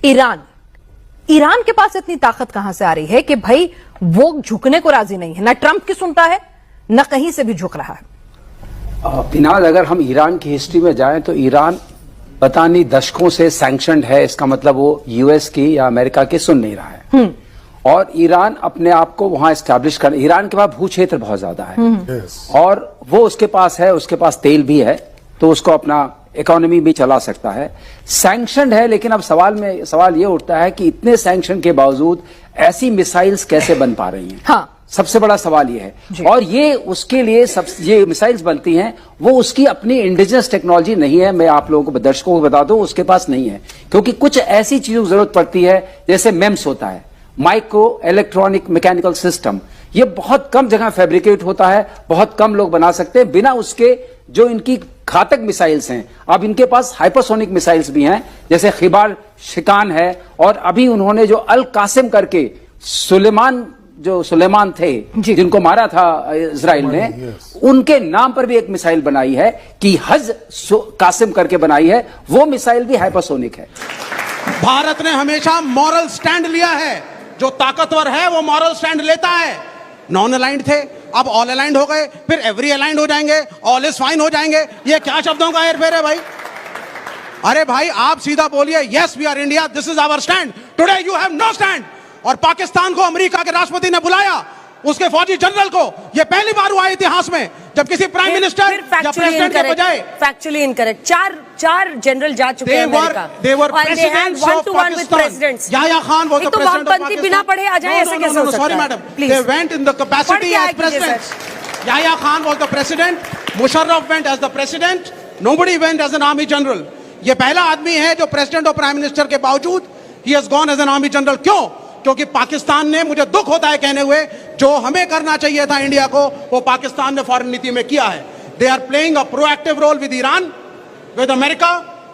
Iran Iran के पास इतनी ताकत कहां से आ रही है कि भाई वो झुकने को राजी नहीं है, ना ट्रंप की सुनता है ना कहीं से भी झुक रहा है। पिनाज, अगर हम ईरान की हिस्ट्री में जाएं तो ईरान पता नहीं दशकों से सैंक्शनड है। इसका मतलब वो यूएस की या अमेरिका की सुन नहीं रहा है। और ईरान अपने आप को वहां एस्टैब्लिश कर, ईरान के पास भू क्षेत्र बहुत ज्यादा है और वो उसके पास है, उसके पास तेल भी है, तो उसको अपना इकोनॉमी भी चला सकता है। सैंक्शनड है, लेकिन अब सवाल ये उठता है कि इतने सैंक्शन के बावजूद ऐसी मिसाइल्स कैसे बन पा रही हैं। हाँ, सबसे बड़ा सवाल ये है। और ये उसके लिए ये मिसाइल्स बनती हैं, वो उसकी अपनी इंडिजिनस टेक्नोलॉजी नहीं है। मैं आप लोगों को, दर्शकों को बता दूं, उसके पास नहीं है, क्योंकि कुछ ऐसी चीजों की जरूरत पड़ती है जैसे मेम्स होता है, माइक्रो इलेक्ट्रॉनिक मैकेनिकल सिस्टम। ये बहुत कम जगह फैब्रिकेट होता है, बहुत कम लोग बना सकते हैं बिना उसके। जो इनकी घातक मिसाइल्स हैं, अब इनके पास हाइपरसोनिक मिसाइल्स भी हैं, जैसे खिबार शिकान है, और अभी उन्होंने जो अल कासिम करके सुलेमान थे जिनको मारा था इजराइल ने, उनके नाम पर भी एक मिसाइल बनाई है कि हज कासिम करके बनाई है। वो मिसाइल भी हाइपरसोनिक है। भारत ने हमेशा मॉरल स्टैंड लिया है। जो ताकतवर है वो मॉरल स्टैंड लेता है। नॉन अलाइंड थे, अब ऑल अलाइंड हो गए, फिर एवरी अलाइंड हो जाएंगे, ऑल इज फाइन हो जाएंगे। ये क्या शब्दों का हेरफेर है भाई? अरे भाई, आप सीधा बोलिए, yes we are India, this is our stand. Today you have no stand. और पाकिस्तान को अमेरिका के राष्ट्रपति ने बुलाया, उसके फौजी जनरल को। यह पहली बार हुआ इतिहास में जब किसी प्राइम मिनिस्टर या प्रेसिडेंट के बजाय फैक्चुअली इनकरेक्ट चार जनरल जा चुके हैं America. They were presidents of Pakistan. Yahya Khan was the president of Pakistan. बिना पढ़े आ जाए ऐसे कैसे हो सकता है? Sorry madam, they went in the capacity as presidents. Yahya Khan was the president. Musharraf went as the president. Nobody went as an army general. ये पहला आदमी है जो प्रेसिडेंट और प्राइम मिनिस्टर के बावजूद he has gone as an army general. क्यों? क्योंकि पाकिस्तान ने, मुझे दुख होता है कहने हुए, जो हमें करना चाहिए था इंडिया को, वो पाकिस्तान ने फॉरेन नीति में किया है। They are playing a proactive role with Iran, with America,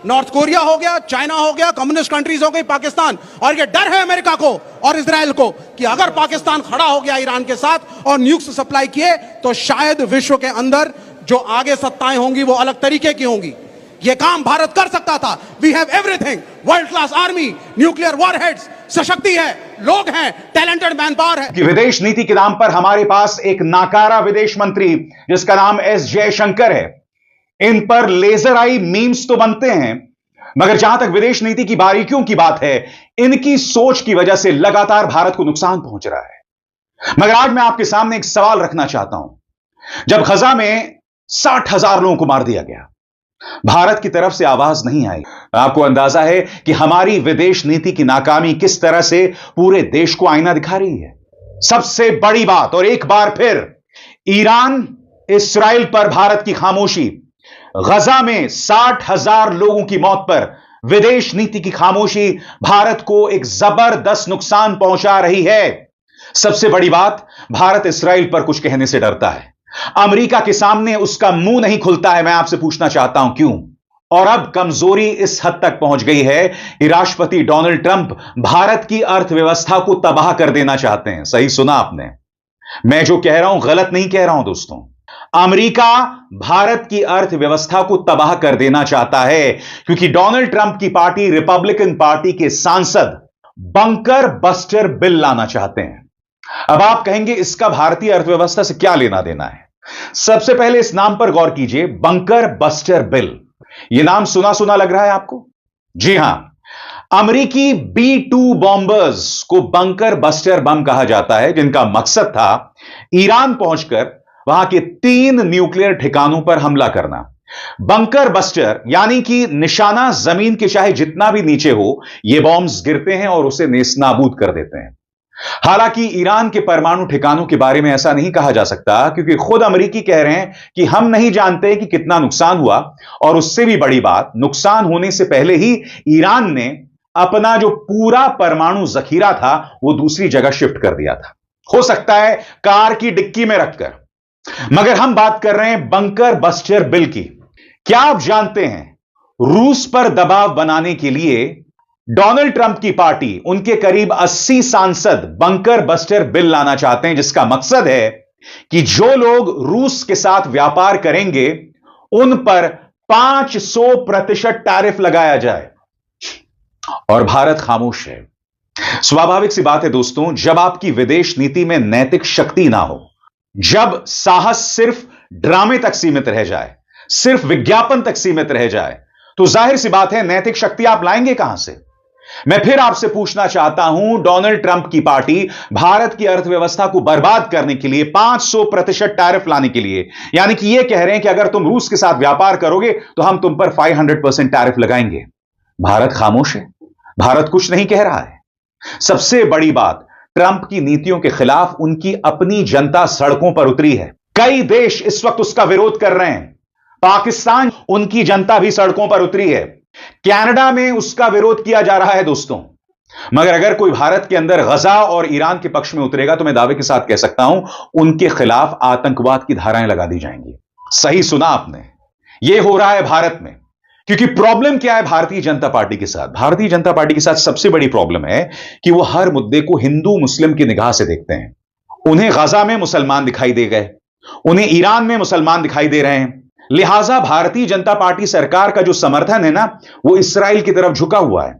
North Korea हो गया, चाइना हो गया, कम्युनिस्ट कंट्रीज हो गई, पाकिस्तान। और ये डर है अमेरिका को और इजराइल को कि अगर पाकिस्तान खड़ा हो गया ईरान के साथ और न्यूक्लियर सप्लाई किए, तो शायद विश्व के अंदर जो आगे सत्ताएं होंगी वो अलग तरीके की होंगी। ये काम भारत कर सकता था। We have everything, world class army, nuclear warheads, सशक्ति है, लोग हैं, टैलेंटेड मैन पावर है। कि विदेश नीति के नाम पर हमारे पास एक नाकारा विदेश मंत्री जिसका नाम एस जयशंकर है। इन पर लेजर आई मीम्स तो बनते हैं, मगर जहां तक विदेश नीति की बारीकियों की बात है, इनकी सोच की वजह से लगातार भारत को नुकसान पहुंच रहा है। मगर आज मैं आपके सामने एक सवाल रखना चाहता हूं। जब गजा में 60,000 लोगों को मार दिया गया, भारत की तरफ से आवाज नहीं आई। आपको अंदाजा है कि हमारी विदेश नीति की नाकामी किस तरह से पूरे देश को आईना दिखा रही है। सबसे बड़ी बात, और एक बार फिर, ईरान इस्राइल पर भारत की खामोशी, गजा में 60,000 लोगों की मौत पर विदेश नीति की खामोशी भारत को एक जबरदस्त नुकसान पहुंचा रही है। सबसे बड़ी बात, भारत इस्राइल पर कुछ कहने से डरता है। अमेरिका के सामने उसका मुंह नहीं खुलता है। मैं आपसे पूछना चाहता हूं क्यों? और अब कमजोरी इस हद तक पहुंच गई है कि राष्ट्रपति डोनाल्ड ट्रंप भारत की अर्थव्यवस्था को तबाह कर देना चाहते हैं। सही सुना आपने, मैं जो कह रहा हूं गलत नहीं कह रहा हूं दोस्तों। अमेरिका भारत की अर्थव्यवस्था को तबाह कर देना चाहता है क्योंकि डोनाल्ड ट्रंप की पार्टी, रिपब्लिकन पार्टी के सांसद बंकर बस्टर बिल लाना चाहते हैं। अब आप कहेंगे इसका भारतीय अर्थव्यवस्था से क्या लेना देना है? सबसे पहले इस नाम पर गौर कीजिए, बंकर बस्टर बिल। यह नाम सुना सुना लग रहा है आपको? जी हां, अमेरिकी B-2 बॉम्बर्स को बंकर बस्टर बम कहा जाता है, जिनका मकसद था ईरान पहुंचकर वहां के 3 न्यूक्लियर ठिकानों पर हमला करना। बंकर बस्टर यानी कि निशाना जमीन के चाहे जितना भी नीचे हो, यह बॉम्ब्स गिरते हैं और उसे नेस्तनाबूद कर देते हैं। हालांकि ईरान के परमाणु ठिकानों के बारे में ऐसा नहीं कहा जा सकता, क्योंकि खुद अमेरिकी कह रहे हैं कि हम नहीं जानते कि कितना नुकसान हुआ, और उससे भी बड़ी बात, नुकसान होने से पहले ही ईरान ने अपना जो पूरा परमाणु जखीरा था वो दूसरी जगह शिफ्ट कर दिया था, हो सकता है कार की डिक्की में रखकर। मगर हम बात कर रहे हैं बंकर बस्टर बिल की। क्या आप जानते हैं, रूस पर दबाव बनाने के लिए डोनाल्ड ट्रंप की पार्टी, उनके करीब 80 सांसद बंकर बस्टर बिल लाना चाहते हैं, जिसका मकसद है कि जो लोग रूस के साथ व्यापार करेंगे उन पर 500% टैरिफ लगाया जाए। और भारत खामोश है। स्वाभाविक सी बात है दोस्तों, जब आपकी विदेश नीति में नैतिक शक्ति ना हो, जब साहस सिर्फ ड्रामे तक सीमित रह जाए, सिर्फ विज्ञापन तक सीमित रह जाए, तो जाहिर सी बात है नैतिक शक्ति आप लाएंगे कहां से? मैं फिर आपसे पूछना चाहता हूं, डोनाल्ड ट्रंप की पार्टी भारत की अर्थव्यवस्था को बर्बाद करने के लिए 500% टैरिफ लाने के लिए, यानी कि यह कह रहे हैं कि अगर तुम रूस के साथ व्यापार करोगे तो हम तुम पर 500% टैरिफ लगाएंगे। भारत खामोश है, भारत कुछ नहीं कह रहा है। सबसे बड़ी बात, ट्रंप की नीतियों के खिलाफ उनकी अपनी जनता सड़कों पर उतरी है। कई देश इस वक्त उसका विरोध कर रहे हैं। पाकिस्तान, उनकी जनता भी सड़कों पर उतरी है। कनाडा में उसका विरोध किया जा रहा है दोस्तों। मगर अगर कोई भारत के अंदर गजा और ईरान के पक्ष में उतरेगा तो मैं दावे के साथ कह सकता हूं, उनके खिलाफ आतंकवाद की धाराएं लगा दी जाएंगी। सही सुना आपने, यह हो रहा है भारत में। क्योंकि प्रॉब्लम क्या है भारतीय जनता पार्टी के साथ? भारतीय जनता पार्टी के साथ सबसे बड़ी प्रॉब्लम है कि वो हर मुद्दे को हिंदू मुस्लिम की निगाह से देखते हैं। उन्हें गजा में मुसलमान दिखाई दे गए, उन्हें ईरान में मुसलमान दिखाई दे रहे हैं, लिहाजा भारतीय जनता पार्टी सरकार का जो समर्थन है ना, वो इस्राएल की तरफ झुका हुआ है।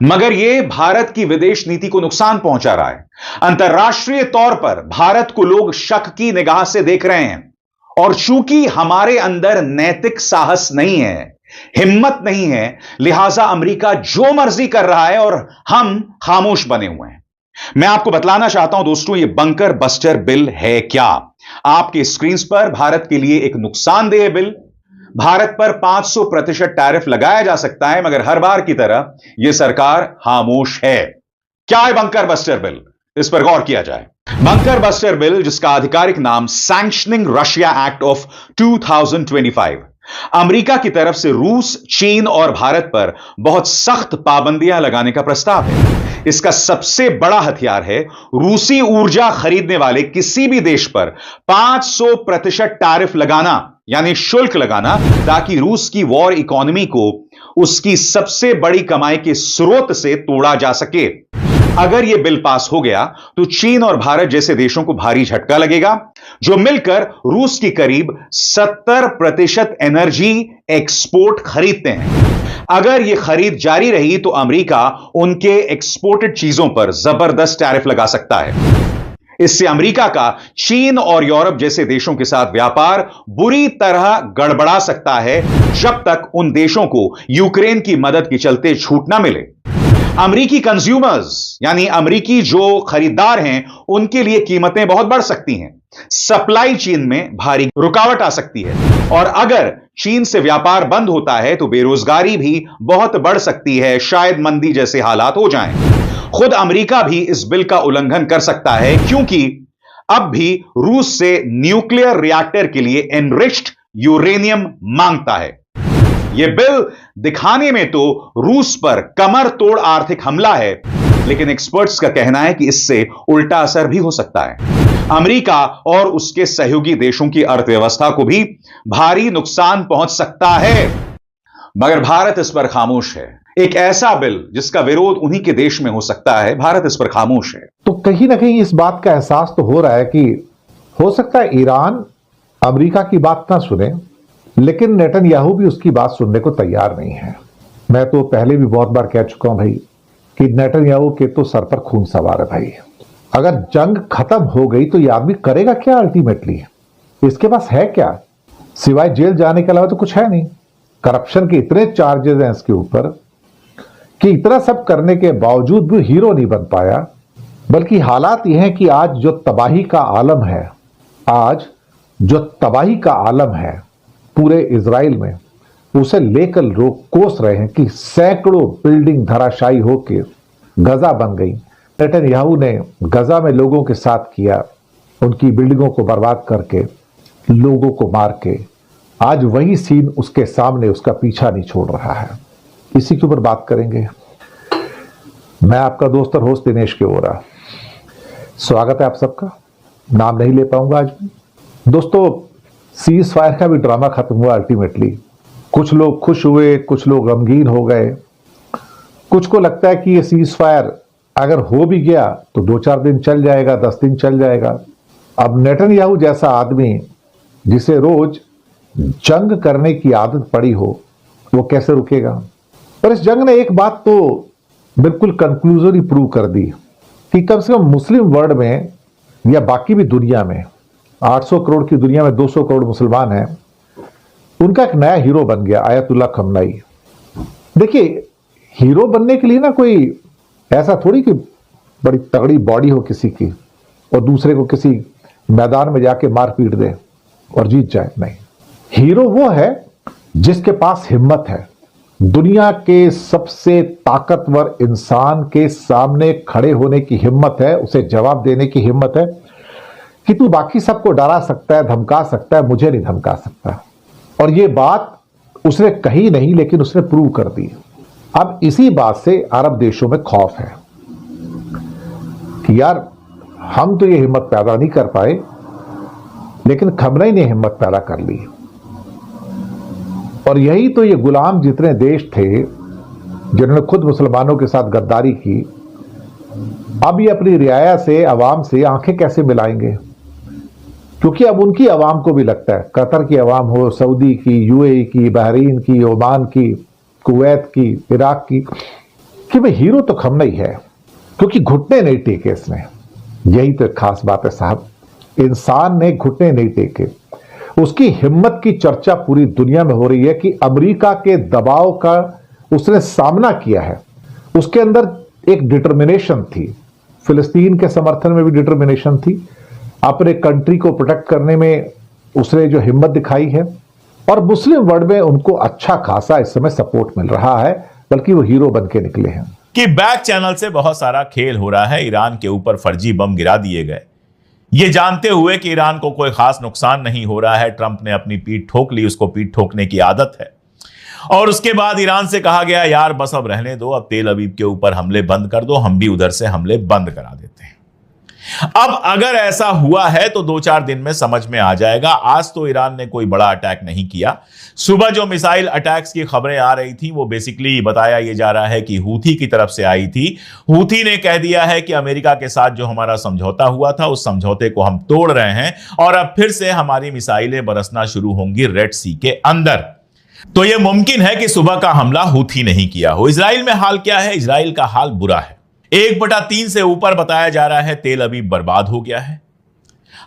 मगर यह भारत की विदेश नीति को नुकसान पहुंचा रहा है। अंतर्राष्ट्रीय तौर पर भारत को लोग शक की निगाह से देख रहे हैं, और चूंकि हमारे अंदर नैतिक साहस नहीं है, हिम्मत नहीं है, लिहाजा अमेरिका जो मर्जी कर रहा है और हम खामोश बने हुए हैं। मैं आपको बतलाना चाहता हूं दोस्तों, यह बंकर बस्टर बिल है क्या? आपके स्क्रीन पर भारत के लिए एक नुकसानदेह बिल। भारत पर 500% टैरिफ लगाया जा सकता है, मगर हर बार की तरह यह सरकार खामोश है। क्या है बंकर बस्टर बिल? इस पर गौर किया जाए। बंकर बस्टर बिल, जिसका आधिकारिक नाम sanctioning Russia act of 2025, America की तरफ से रूस, चीन और भारत पर बहुत सख्त पाबंदियां लगाने का प्रस्ताव है। इसका सबसे बड़ा हथियार है रूसी ऊर्जा खरीदने वाले किसी भी देश पर 500% टैरिफ लगाना, यानी शुल्क लगाना, ताकि रूस की वॉर इकोनॉमी को उसकी सबसे बड़ी कमाई के स्रोत से तोड़ा जा सके। अगर यह बिल पास हो गया तो चीन और भारत जैसे देशों को भारी झटका लगेगा, जो मिलकर रूस की करीब 70% एनर्जी एक्सपोर्ट खरीदते हैं। अगर यह खरीद जारी रही तो अमेरिका उनके एक्सपोर्टेड चीजों पर जबरदस्त टैरिफ लगा सकता है। इससे अमेरिका का चीन और यूरोप जैसे देशों के साथ व्यापार बुरी तरह गड़बड़ा सकता है, जब तक उन देशों को यूक्रेन की मदद के चलते छूट ना मिले। अमेरिकी कंज्यूमर्स, यानी अमेरिकी जो खरीदार हैं, उनके लिए कीमतें बहुत बढ़ सकती हैं। सप्लाई चेन में भारी रुकावट आ सकती है, और अगर चीन से व्यापार बंद होता है तो बेरोजगारी भी बहुत बढ़ सकती है, शायद मंदी जैसे हालात हो जाएं। खुद अमेरिका भी इस बिल का उल्लंघन कर सकता है, क्योंकि अब भी रूस से न्यूक्लियर रिएक्टर के लिए एनरिच्ड यूरेनियम मांगता है। यह बिल दिखाने में तो रूस पर कमर तोड़ आर्थिक हमला है, लेकिन एक्सपर्ट्स का कहना है कि इससे उल्टा असर भी हो सकता है। अमेरिका और उसके सहयोगी देशों की अर्थव्यवस्था को भी भारी नुकसान पहुंच सकता है। मगर भारत इस पर खामोश है। एक ऐसा बिल जिसका विरोध उन्हीं के देश में हो सकता है, भारत इस पर खामोश है। तो कहीं ना कहीं इस बात का एहसास तो हो रहा है कि हो सकता है ईरान अमेरिका की बात ना सुने, लेकिन नेतन्याहू भी उसकी बात सुनने को तैयार नहीं है। मैं तो पहले भी बहुत बार कह चुका हूं भाई कि नेतन्याहू के तो सर पर खून सवार है भाई। अगर जंग खत्म हो गई तो यह आदमी करेगा क्या? अल्टीमेटली इसके पास है क्या सिवाय जेल जाने के अलावा? तो कुछ है नहीं। करप्शन के इतने चार्जेस हैं इसके ऊपर कि इतना सब करने के बावजूद भी हीरो नहीं बन पाया। बल्कि हालात यह है कि आज जो तबाही का आलम है पूरे इजराइल में, उसे लेकर लोग कोस रहे हैं कि सैकड़ों बिल्डिंग धराशायी होकर गजा बन गई। नेतन्याहू ने गजा में लोगों के साथ किया, उनकी बिल्डिंगों को बर्बाद करके, लोगों को मार के। आज वही सीन उसके सामने, उसका पीछा नहीं छोड़ रहा है। इसी के ऊपर बात करेंगे। मैं आपका दोस्त और होस्ट दिनेश केवरा, स्वागत है आप सबका। नाम नहीं ले पाऊंगा आज दोस्तों। सीज फायर का भी ड्रामा खत्म हुआ अल्टीमेटली। कुछ लोग खुश हुए, कुछ लोग गमगीन हो गए। कुछ को लगता है कि ये सीज फायर अगर हो भी गया तो 2-4 दिन चल जाएगा, 10 दिन चल जाएगा। अब नेतन्याहू जैसा आदमी जिसे रोज जंग करने की आदत पड़ी हो, वो कैसे रुकेगा? पर इस जंग ने एक बात तो बिल्कुल कंक्लूजरी प्रूव कर दी कि कम से कम मुस्लिम वर्ल्ड में या बाकी भी दुनिया में 800 करोड़ की दुनिया में 200 करोड़ मुसलमान हैं, उनका एक नया हीरो बन गया आयतुल्लाह खमनाई। देखिए, हीरो बनने के लिए ना कोई ऐसा थोड़ी कि बड़ी तगड़ी बॉडी हो किसी की और दूसरे को किसी मैदान में जाके मार पीट दे और जीत जाए, नहीं। हीरो वो है जिसके पास हिम्मत है, दुनिया के सबसे ताकतवर इंसान के सामने खड़े होने की हिम्मत है, उसे जवाब देने की हिम्मत है कि तू बाकी सबको डरा सकता है, धमका सकता है, मुझे नहीं धमका सकता। और ये बात उसने कही नहीं, लेकिन उसने प्रूव कर दी। अब इसी बात से अरब देशों में खौफ है कि यार हम तो ये हिम्मत पैदा नहीं कर पाए, लेकिन खमनई ने हिम्मत पैदा कर ली। और यही तो ये गुलाम जितने देश थे जिन्होंने खुद मुसलमानों के साथ गद्दारी की, अब ये अपनी रियाया से, अवाम से आंखें कैसे मिलाएंगे? क्योंकि अब उनकी अवाम को भी लगता है, कतर की अवाम हो, सऊदी की, यूएई की, बहरीन की, ओमान की, कुवैत की, इराक की, कि भाई हीरो तो खमनई है, क्योंकि घुटने नहीं टेके इसने। यही तो खास बात है साहब, इंसान ने घुटने नहीं टेके। उसकी हिम्मत की चर्चा पूरी दुनिया में हो रही है कि अमेरिका के दबाव का उसने सामना किया है। उसके अंदर एक डिटर्मिनेशन थी, फिलिस्तीन के समर्थन में भी डिटर्मिनेशन थी, अपने कंट्री को प्रोटेक्ट करने में उसने जो हिम्मत दिखाई है, और मुस्लिम वर्ल्ड में उनको अच्छा खासा इस समय सपोर्ट मिल रहा है, बल्कि वो हीरो बन के निकले हैं। कि बैक चैनल से बहुत सारा खेल हो रहा है, ईरान के ऊपर फर्जी बम गिरा दिए गए, ये जानते हुए कि ईरान को कोई खास नुकसान नहीं हो रहा है। ट्रंप ने अपनी पीठ ठोक ली, उसको पीठ ठोकने की आदत है। और उसके बाद ईरान से कहा गया यार बस अब रहने दो, अब तेल अवीव के ऊपर हमले बंद कर दो, हम भी उधर से हमले बंद करा देते हैं। अब अगर ऐसा हुआ है तो 2-4 दिन में समझ में आ जाएगा। आज तो ईरान ने कोई बड़ा अटैक नहीं किया। सुबह जो मिसाइल अटैक्स की खबरें आ रही थी वो बेसिकली बताया यह जा रहा है कि हूथी की तरफ से आई थी। हूथी ने कह दिया है कि अमेरिका के साथ जो हमारा समझौता हुआ था उस समझौते को हम तोड़ रहे हैं और अब फिर से हमारी मिसाइलें बरसना शुरू होंगी रेड सी के अंदर। तो यह मुमकिन है कि सुबह का हमला हूथी नहीं किया हो। इजराइल में हाल क्या है? इजराइल का हाल बुरा है। 1/3 से ऊपर बताया जा रहा है तेल अवीव बर्बाद हो गया है।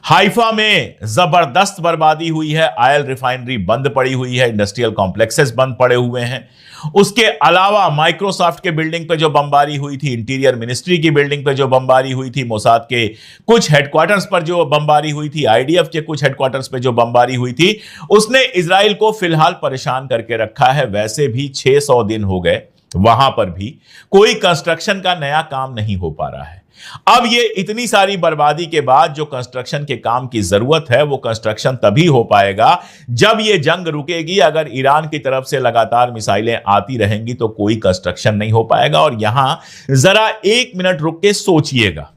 हाइफा में जबरदस्त बर्बादी हुई है, ऑयल रिफाइनरी बंद पड़ी हुई है, इंडस्ट्रियल कॉम्प्लेक्सेस बंद पड़े हुए हैं। उसके अलावा माइक्रोसॉफ्ट के बिल्डिंग पे जो बमबारी हुई थी, इंटीरियर मिनिस्ट्री की बिल्डिंग पे जो बमबारी हुई थी, मोसाद के कुछ हेडक्वार्टर्स पर जो बमबारी हुई थी, आईडीएफ के कुछ हेडक्वार्टर्स पे जो बमबारी हुई थी, उसने इजराइल को फिलहाल परेशान करके रखा है। वैसे भी 600 दिन हो गए, वहां पर भी कोई कंस्ट्रक्शन का नया काम नहीं हो पा रहा है। अब ये इतनी सारी बर्बादी के बाद जो कंस्ट्रक्शन के काम की जरूरत है वो कंस्ट्रक्शन तभी हो पाएगा जब ये जंग रुकेगी। अगर ईरान की तरफ से लगातार मिसाइलें आती रहेंगी तो कोई कंस्ट्रक्शन नहीं हो पाएगा। और यहां जरा 1 मिनट रुक के सोचिएगा,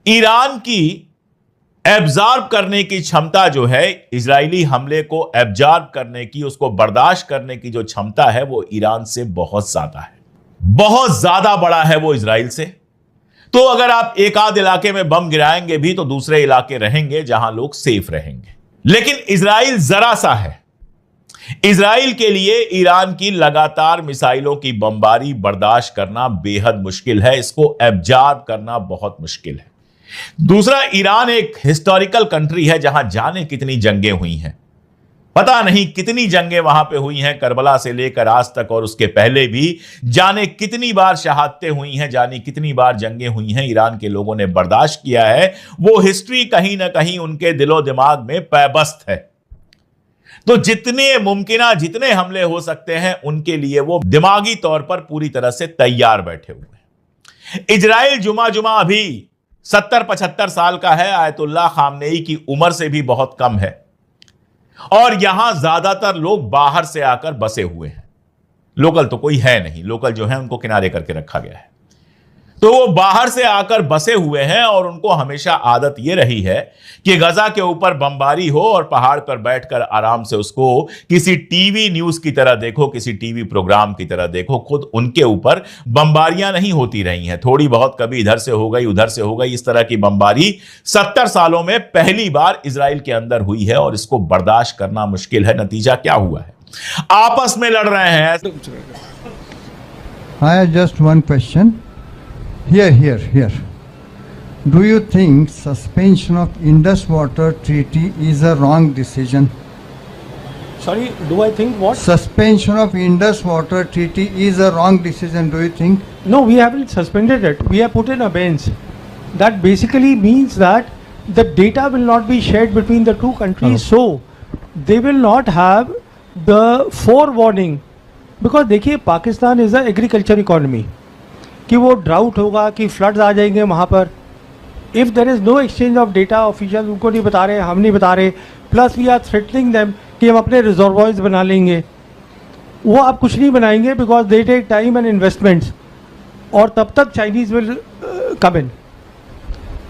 ईरान की एब्जॉर्ब करने की क्षमता जो है, इजरायली हमले को एब्जॉर्ब करने की, उसको बर्दाश्त करने की जो क्षमता है वो ईरान से बहुत ज्यादा है, बहुत ज्यादा बड़ा है वो इजराइल से। तो अगर आप एक आध इलाके में बम गिराएंगे भी तो दूसरे इलाके रहेंगे जहां लोग सेफ रहेंगे। लेकिन इजराइल जरा सा है। इजराइल के लिए ईरान की लगातार मिसाइलों की बमबारी बर्दाश्त करना बेहद मुश्किल है, इसको एब्जॉर्ब करना बहुत मुश्किल है। दूसरा, ईरान एक हिस्टोरिकल कंट्री है जहां जाने कितनी जंगें हुई हैं, पता नहीं कितनी जंगें वहां पे हुई हैं, करबला से लेकर आज तक, और उसके पहले भी जाने कितनी बार शहादतें हुई हैं, जाने कितनी बार जंगें हुई हैं। ईरान के लोगों ने बर्दाश्त किया है, वो हिस्ट्री कहीं ना कहीं उनके दिलो दिमाग में पैबस्त है। तो जितने मुमकिन जितने हमले हो सकते हैं उनके लिए वो दिमागी तौर पर पूरी तरह से तैयार बैठे हुए हैं। इजराइल जुमा अभी 70-75 साल का है, आयतुल्लाह खामनेई की उम्र से भी बहुत कम है, और यहां ज्यादातर लोग बाहर से आकर बसे हुए हैं। लोकल तो कोई है नहीं, लोकल जो है उनको किनारे करके रखा गया है। तो वो बाहर से आकर बसे हुए हैं और उनको हमेशा आदत ये रही है कि गजा के ऊपर बमबारी हो और पहाड़ पर बैठकर आराम से उसको किसी टीवी न्यूज की तरह देखो, किसी टीवी प्रोग्राम की तरह देखो। खुद उनके ऊपर बमबारियां नहीं होती रही हैं, थोड़ी बहुत कभी इधर से हो गई उधर से हो गई। इस तरह की बमबारी 70 सालों में पहली बार इजराइल के अंदर हुई है और इसको बर्दाश्त करना मुश्किल है। नतीजा क्या हुआ है? आपस में लड़ रहे हैं। I have just one question. Here. Do you think suspension of Indus Water Treaty is a wrong decision? Sorry, do I think what? Suspension of Indus Water Treaty is a wrong decision, do you think? No, we haven't suspended it. We have put in a bench. That basically means that the data will not be shared between the two countries, so they will not have the forewarning. Because देखिए, Pakistan is a agriculture economy, कि वो drought होगा, कि floods आ जाएंगे वहाँ पर. If there is no exchange of data, official उनको नहीं बता रहे, हम नहीं बता रहे, plus we are threatening them कि हम अपने रिजर्वॉयर्स बना लेंगे. वो आप कुछ नहीं बनाएंगे because they take time and investments, और तब तक चाइनीज़ विल कम इन.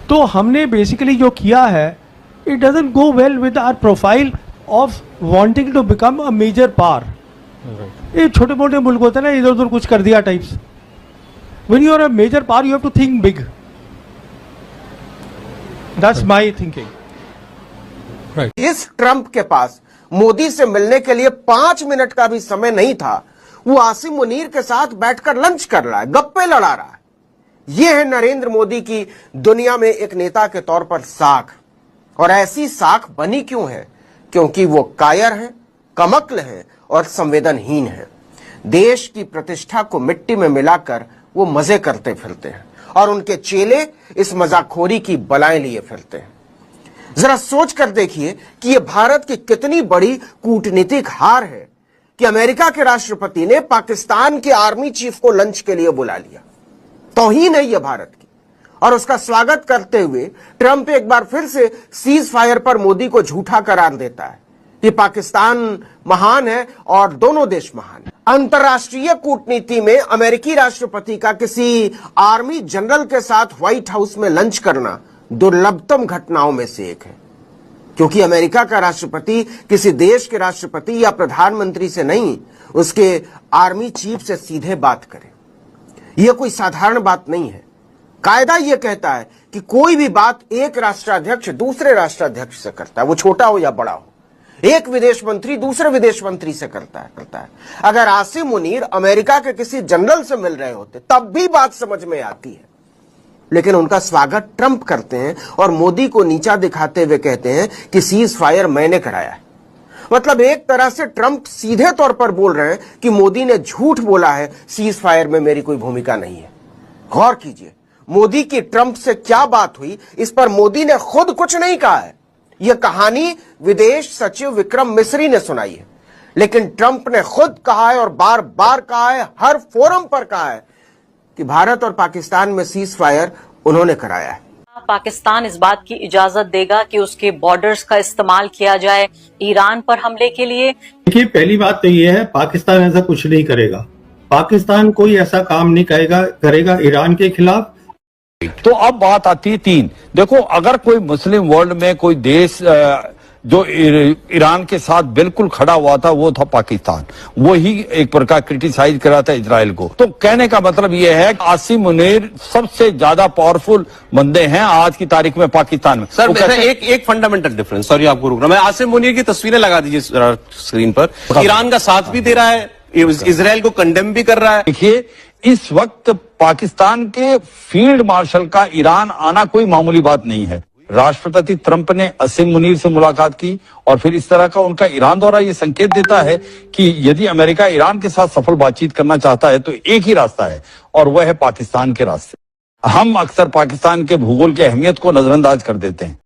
तो हमने बेसिकली जो किया है, it doesn't go well with our profile of wanting to become a major power. ये छोटे मोटे मुल्क होते हैं ना, इधर उधर कुछ कर दिया types. When you are a major power you have to think big. That's my thinking. इस ट्रंप के पास मोदी से मिलने के लिए 5 मिनट का भी समय नहीं था. वो आसिम मुनीर के साथ बैठकर लंच कर रहा है, गप्पे लड़ा रहा है. यह है नरेंद्र मोदी की दुनिया में एक नेता के तौर पर साख. और ऐसी साख बनी क्यों है? क्योंकि वो कायर हैं, कमक्ल हैं और संवेदनहीन हैं. देश की प्रतिष्ठा को मिट्टी में मिलाकर वो मजे करते फिरते हैं, और उनके चेले इस मजाखोरी की बलाएं लिए फिरते हैं. जरा सोच कर देखिए कि यह भारत की कितनी बड़ी कूटनीतिक हार है कि अमेरिका के राष्ट्रपति ने पाकिस्तान के आर्मी चीफ को लंच के लिए बुला लिया. तौहीन है यह भारत की. और उसका स्वागत करते हुए ट्रंप एक बार फिर से सीज फायर पर मोदी को झूठा करार देता है कि पाकिस्तान महान है और दोनों देश महान है. अंतर्राष्ट्रीय कूटनीति में अमेरिकी राष्ट्रपति का किसी आर्मी जनरल के साथ व्हाइट हाउस में लंच करना दुर्लभतम घटनाओं में से एक है. क्योंकि अमेरिका का राष्ट्रपति किसी देश के राष्ट्रपति या प्रधानमंत्री से नहीं, उसके आर्मी चीफ से सीधे बात करे. यह कोई साधारण बात नहीं है. कायदा यह कहता है कि कोई भी बात एक राष्ट्राध्यक्ष दूसरे राष्ट्राध्यक्ष से करता है, वो छोटा हो या बड़ा हो. एक विदेश मंत्री दूसरे विदेश मंत्री से करता है. अगर आसिम मुनीर अमेरिका के किसी जनरल से मिल रहे होते तब भी बात समझ में आती है. लेकिन उनका स्वागत ट्रंप करते हैं और मोदी को नीचा दिखाते हुए कहते हैं कि सीज फायर मैंने कराया है. मतलब एक तरह से ट्रंप सीधे तौर पर बोल रहे हैं कि मोदी ने झूठ बोला है, सीज फायर में मेरी कोई भूमिका नहीं है. गौर कीजिए, मोदी की ट्रंप से क्या बात हुई, इस पर मोदी ने खुद कुछ नहीं कहा है. यह कहानी विदेश सचिव विक्रम मिस्री ने सुनाई है. लेकिन ट्रंप ने खुद कहा है और बार बार कहा है, हर फोरम पर कहा है कि भारत और पाकिस्तान में सीज फायर उन्होंने कराया है. पाकिस्तान इस बात की इजाजत देगा कि उसके बॉर्डर्स का इस्तेमाल किया जाए ईरान पर हमले के लिए? देखिए, पहली बात तो ये है, पाकिस्तान ऐसा कुछ नहीं करेगा. पाकिस्तान कोई ऐसा काम नहीं करेगा ईरान के खिलाफ. तो अब बात आती है 3. देखो, अगर कोई मुस्लिम वर्ल्ड में कोई देश जो ईरान के साथ बिल्कुल खड़ा हुआ था वो था पाकिस्तान. वो ही एक प्रकार क्रिटिसाइज करा था इजराइल को. तो कहने का मतलब ये है कि आसिम मुनीर सबसे ज्यादा पावरफुल बंदे हैं आज की तारीख में पाकिस्तान में. सर, एक फंडामेंटल डिफरेंस, सॉरी आपको रुकना, मैं आसिम मुनीर की तस्वीरें लगा दीजिए स्क्रीन पर. ईरान का साथ भी दे रहा है, इजराइल को कंडेम भी कर रहा है. देखिए, इस वक्त पाकिस्तान के फील्ड मार्शल का ईरान आना कोई मामूली बात नहीं है. राष्ट्रपति ट्रंप ने आसिम मुनीर से मुलाकात की और फिर इस तरह का उनका ईरान दौरा ये संकेत देता है कि यदि अमेरिका ईरान के साथ सफल बातचीत करना चाहता है तो एक ही रास्ता है, और वह है पाकिस्तान के रास्ते. हम अक्सर पाकिस्तान के भूगोल की अहमियत को नजरअंदाज कर देते हैं.